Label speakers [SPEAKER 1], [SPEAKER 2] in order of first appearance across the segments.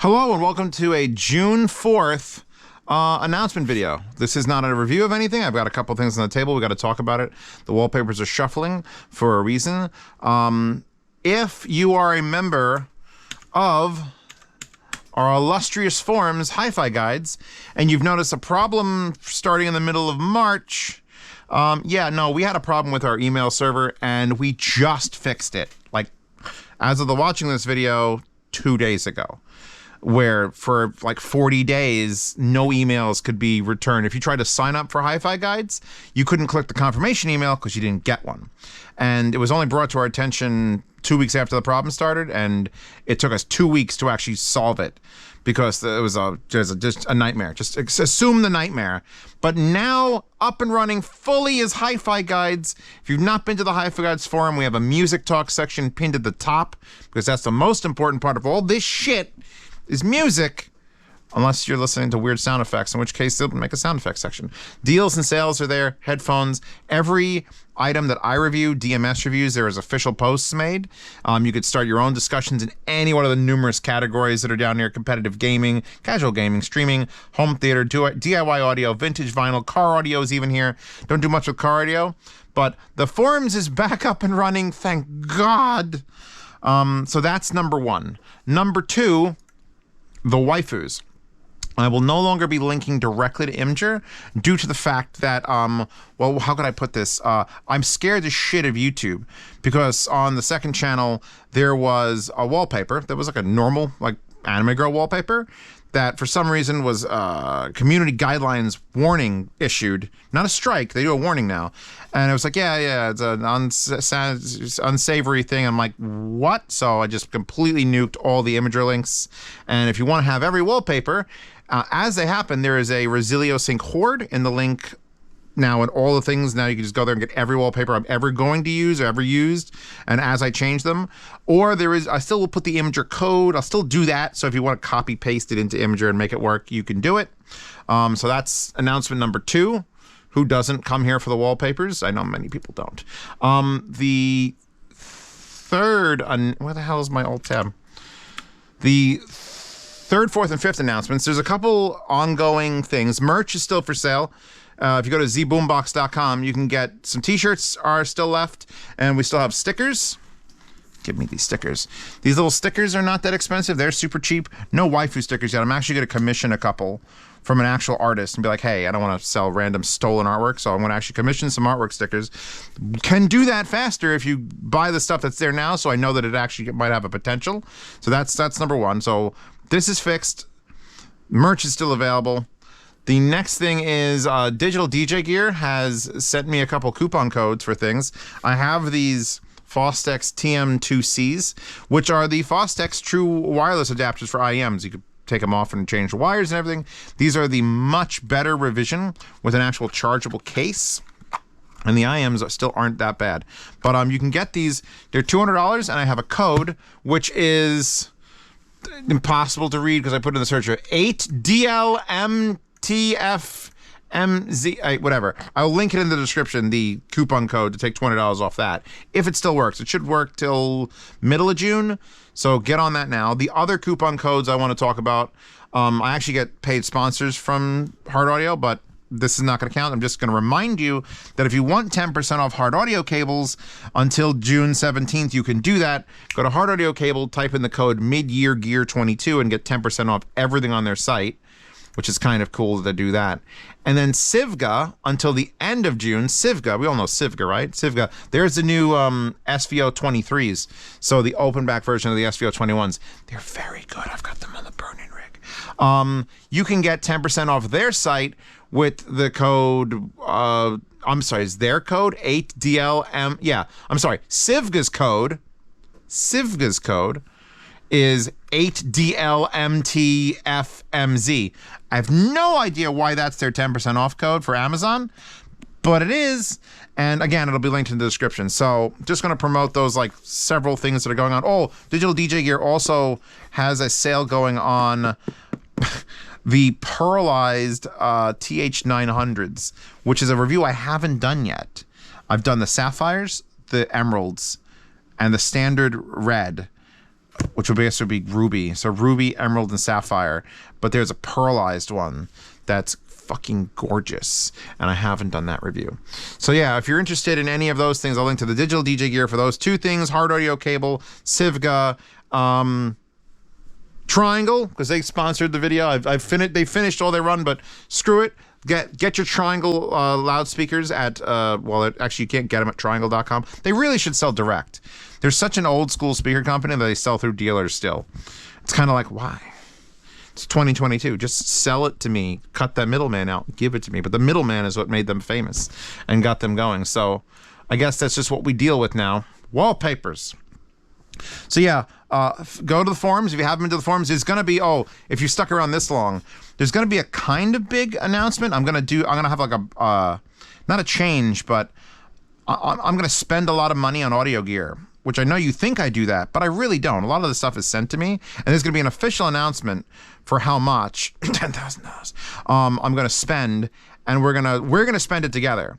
[SPEAKER 1] Hello and welcome to a June 4th announcement video. This is not a review of anything. I've got a couple things on the table. We got to talk about it. The wallpapers are shuffling for a reason. If you are a member of our illustrious forums, HiFiGuides, and you've noticed a problem starting in the middle of March, we had a problem with our email server and we just fixed it. Like, as of the watching this video, 2 days ago, where for like 40 days, no emails could be returned. If you tried to sign up for HiFiGuides, you couldn't click the confirmation email because you didn't get one. And it was only brought to our attention 2 weeks after the problem started, and it took us 2 weeks to actually solve it because it was just a nightmare. Just assume the nightmare. But now up and running fully is HiFiGuides. If you've not been to the HiFiGuides forum, we have a music talk section pinned at the top because that's the most important part of all this shit is music, unless you're listening to weird sound effects, in which case they'll make a sound effects section. Deals and sales are there, headphones, every item that I review, DMS reviews, there is official posts made. You could start your own discussions in any one of the numerous categories that are down here: competitive gaming, casual gaming, streaming, home theater, DIY audio, vintage vinyl, car audio is even here. Don't do much with car audio, but the forums is back up and running, thank God. So that's number one. Number two, the waifus. I will no longer be linking directly to Imgur due to the fact that, well, how could I put this? I'm scared to shit of YouTube because on the second channel, there was a wallpaper that was like a normal, like anime girl wallpaper that for some reason was community guidelines warning issued, not a strike, they do a warning now. And it was like, it's an unsavory thing. I'm like, what? So I just completely nuked all the Imgur links. And if you want to have every wallpaper, as they happen, there is a Zreviewspearl horde in the link now, and all the things, now you can just go there and get every wallpaper I'm ever going to use or ever used, and as I change them. Or I still will put the Imgur code, I'll still do that, so if you want to copy paste it into Imgur and make it work, you can do it. So that's announcement number two. Who doesn't come here for the wallpapers? I know many people don't. The third, where the hell is my alt tab? The third, fourth, and fifth announcements, there's a couple ongoing things. Merch is still for sale. If you go to zboombox.com, you can get some t-shirts are still left, and we still have stickers. Give me these stickers. These little stickers are not that expensive. They're super cheap. No waifu stickers yet. I'm actually going to commission a couple from an actual artist and be like, hey, I don't want to sell random stolen artwork, so I'm going to actually commission some artwork stickers. Can do that faster if you buy the stuff that's there now, so I know that it actually might have a potential. So that's number one. So this is fixed. Merch is still available. The next thing is Digital DJ Gear has sent me a couple coupon codes for things. I have these Fostex TM2Cs, which are the Fostex true wireless adapters for IEMs. You could take them off and change the wires and everything. These are the much better revision with an actual chargeable case. And the IEMs still aren't that bad. But you can get these. They're $200, and I have a code, which is impossible to read because I put it in the searcher. 8DLMTFMZ, whatever. I'll link it in the description, the coupon code to take $20 off that. If it still works. It should work till middle of June, so get on that now. The other coupon codes I want to talk about, I actually get paid sponsors from Hart Audio, but this is not going to count. I'm just going to remind you that if you want 10% off Hart Audio cables until June 17th, you can do that. Go to Hart Audio Cable, type in the code MidYearGear22 and get 10% off everything on their site, which is kind of cool to do that. And then SIVGA, until the end of June, SIVGA, we all know SIVGA, right? SIVGA, there's the new SVO23s, so the open back version of the SVO21s. They're very good. I've got them on the burning rig. You can get 10% off their site with the code, I'm sorry, is their code 8DLM? Yeah, I'm sorry, SIVGA's code is 8DLMTFMZ. I have no idea why that's their 10% off code for Amazon, but it is. And again, it'll be linked in the description. So just going to promote those, like, several things that are going on. Oh, Digital DJ Gear also has a sale going on the pearlized TH900s, which is a review I haven't done yet. I've done the sapphires, the emeralds, and the standard red. which would be ruby. So ruby, emerald, and sapphire. But there's a pearlized one that's fucking gorgeous, and I haven't done that review. So yeah, if you're interested in any of those things, I'll link to the digital DJ gear for those two things: Hart audio cable, SIVGA, Triangle, because they sponsored the video. They finished all they run, but screw it. Get your Triangle loudspeakers at actually you can't get them at triangle.com. They really should sell direct. They're such an old school speaker company that they sell through dealers still. It's kind of like, why? It's 2022. Just sell it to me. Cut that middleman out. Give it to me. But the middleman is what made them famous and got them going. So I guess that's just what we deal with now. Wallpapers. So yeah, go to the forums. If you haven't been to the forums, there's going to be, if you stuck around this long, there's going to be a kind of big announcement. I'm going to have like not a change, but I'm going to spend a lot of money on audio gear, which I know you think I do that, but I really don't. A lot of the stuff is sent to me, and there's going to be an official announcement for how much, $10,000, I'm going to spend, and we're going to spend it together.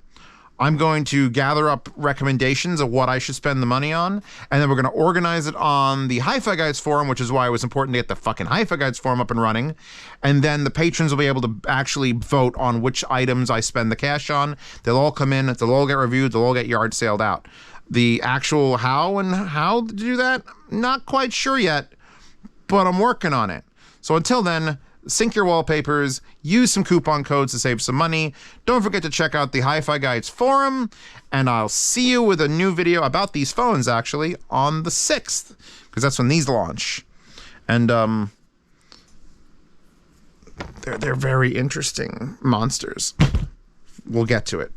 [SPEAKER 1] I'm going to gather up recommendations of what I should spend the money on, and then we're going to organize it on the HiFiGuides forum, which is why it was important to get the fucking HiFiGuides forum up and running. And then the patrons will be able to actually vote on which items I spend the cash on. They'll all come in, they'll all get reviewed, they'll all get yard saled out. The actual how to do that, not quite sure yet, but I'm working on it. So until then, sync your wallpapers, use some coupon codes to save some money. Don't forget to check out the HiFiGuides forum, and I'll see you with a new video about these phones, actually, on the 6th, because that's when these launch. And they're very interesting monsters. We'll get to it.